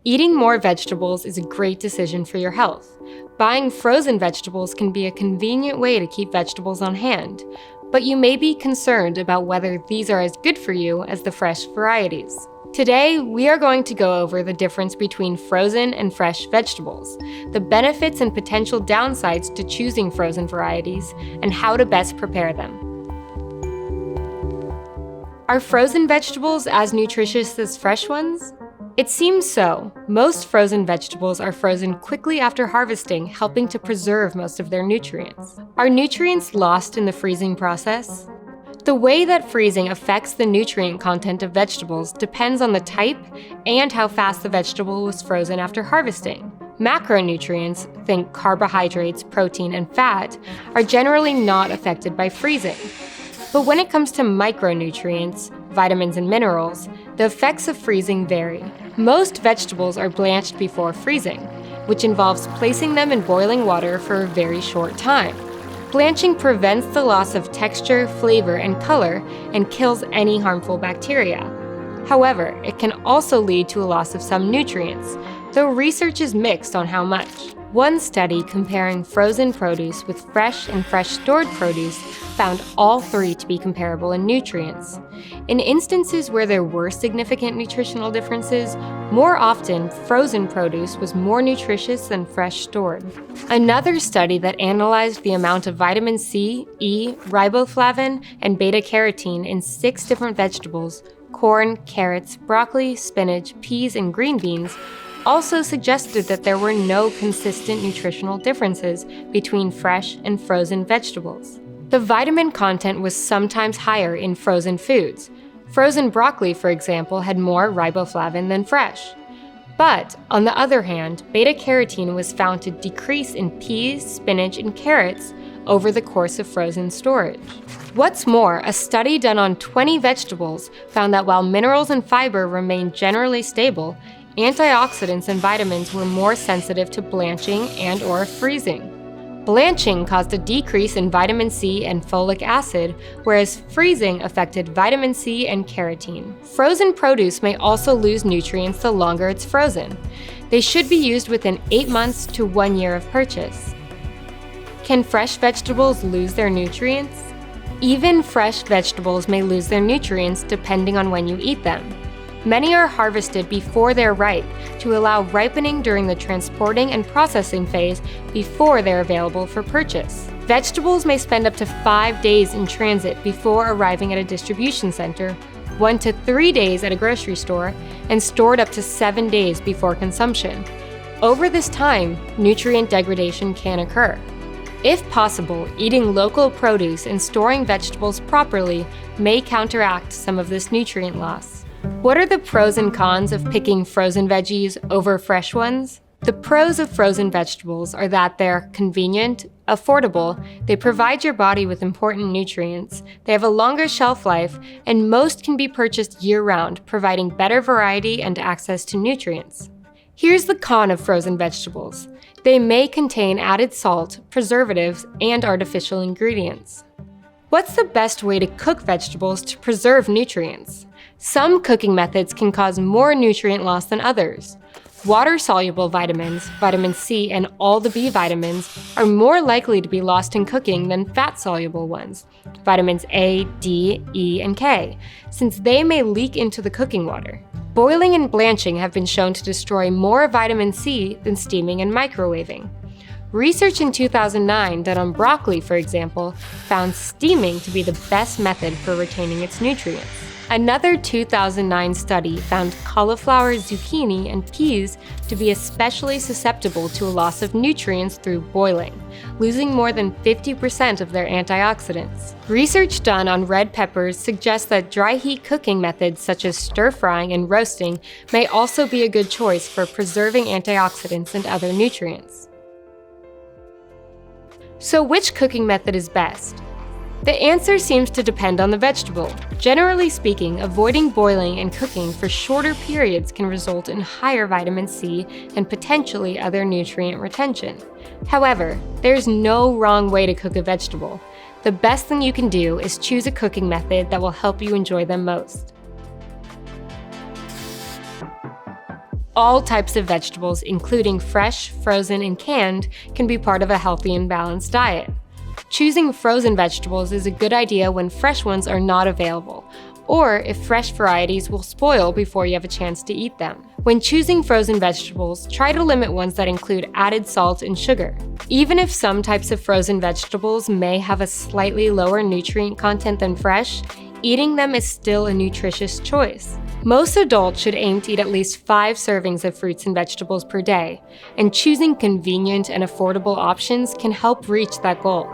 Eating more vegetables is a great decision for your health. Buying frozen vegetables can be a convenient way to keep vegetables on hand, but you may be concerned about whether these are as good for you as the fresh varieties. Today, we are going to go over the difference between frozen and fresh vegetables, the benefits and potential downsides to choosing frozen varieties, and how to best prepare them. Are frozen vegetables as nutritious as fresh ones? It seems so. Most frozen vegetables are frozen quickly after harvesting, helping to preserve most of their nutrients. Are nutrients lost in the freezing process? The way that freezing affects the nutrient content of vegetables depends on the type and how fast the vegetable was frozen after harvesting. Macronutrients, think carbohydrates, protein, and fat, are generally not affected by freezing. But when it comes to micronutrients, vitamins and minerals, the effects of freezing vary. Most vegetables are blanched before freezing, which involves placing them in boiling water for a very short time. Blanching prevents the loss of texture, flavor, and color and kills any harmful bacteria. However, it can also lead to a loss of some nutrients, though research is mixed on how much. One study comparing frozen produce with fresh and fresh stored produce found all three to be comparable in nutrients. In instances where there were significant nutritional differences, more often frozen produce was more nutritious than fresh stored. Another study that analyzed the amount of vitamin C, E, riboflavin, and beta-carotene in 6 different vegetables, corn, carrots, broccoli, spinach, peas, and green beans, also suggested that there were no consistent nutritional differences between fresh and frozen vegetables. The vitamin content was sometimes higher in frozen foods. Frozen broccoli, for example, had more riboflavin than fresh. But, on the other hand, beta-carotene was found to decrease in peas, spinach, and carrots over the course of frozen storage. What's more, a study done on 20 vegetables found that while minerals and fiber remained generally stable, antioxidants and vitamins were more sensitive to blanching and/or freezing. Blanching caused a decrease in vitamin C and folic acid, whereas freezing affected vitamin C and carotene. Frozen produce may also lose nutrients the longer it's frozen. They should be used within 8 months to 1 year of purchase. Can fresh vegetables lose their nutrients? Even fresh vegetables may lose their nutrients depending on when you eat them. Many are harvested before they're ripe to allow ripening during the transporting and processing phase before they're available for purchase. Vegetables may spend up to 5 days in transit before arriving at a distribution center, 1 to 3 days at a grocery store, and stored up to 7 days before consumption. Over this time, nutrient degradation can occur. If possible, eating local produce and storing vegetables properly may counteract some of this nutrient loss. What are the pros and cons of picking frozen veggies over fresh ones? The pros of frozen vegetables are that they're convenient, affordable, they provide your body with important nutrients, they have a longer shelf life, and most can be purchased year-round, providing better variety and access to nutrients. Here's the con of frozen vegetables. They may contain added salt, preservatives, and artificial ingredients. What's the best way to cook vegetables to preserve nutrients? Some cooking methods can cause more nutrient loss than others. Water-soluble vitamins, vitamin C, and all the B vitamins are more likely to be lost in cooking than fat-soluble ones, vitamins A, D, E, and K, since they may leak into the cooking water. Boiling and blanching have been shown to destroy more vitamin C than steaming and microwaving. Research in 2009 done on broccoli, for example, found steaming to be the best method for retaining its nutrients. Another 2009 study found cauliflower, zucchini, and peas to be especially susceptible to a loss of nutrients through boiling, losing more than 50% of their antioxidants. Research done on red peppers suggests that dry heat cooking methods such as stir-frying and roasting may also be a good choice for preserving antioxidants and other nutrients. So which cooking method is best? The answer seems to depend on the vegetable. Generally speaking, avoiding boiling and cooking for shorter periods can result in higher vitamin C and potentially other nutrient retention. However, there's no wrong way to cook a vegetable. The best thing you can do is choose a cooking method that will help you enjoy them most. All types of vegetables, including fresh, frozen, and canned, can be part of a healthy and balanced diet. Choosing frozen vegetables is a good idea when fresh ones are not available, or if fresh varieties will spoil before you have a chance to eat them. When choosing frozen vegetables, try to limit ones that include added salt and sugar. Even if some types of frozen vegetables may have a slightly lower nutrient content than fresh, eating them is still a nutritious choice. Most adults should aim to eat at least 5 servings of fruits and vegetables per day, and choosing convenient and affordable options can help reach that goal.